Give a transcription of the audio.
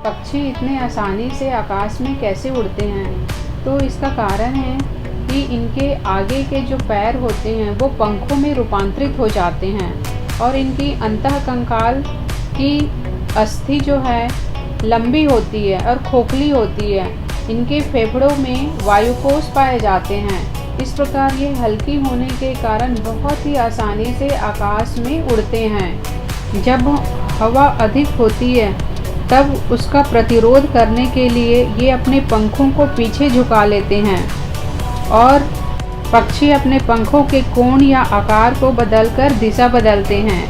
पक्षी इतने आसानी से आकाश में कैसे उड़ते हैं? तो इसका कारण है कि इनके आगे के जो पैर होते हैं वो पंखों में रूपांतरित हो जाते हैं और इनकी अंतःकंकाल की अस्थि जो है लंबी होती है और खोखली होती है। इनके फेफड़ों में वायुकोष पाए जाते हैं। इस प्रकार ये हल्की होने के कारण बहुत ही आसानी से आकाश में उड़ते हैं। जब हवा अधिक होती है तब उसका प्रतिरोध करने के लिए ये अपने पंखों को पीछे झुका लेते हैं और पक्षी अपने पंखों के कोण या आकार को बदलकर दिशा बदलते हैं।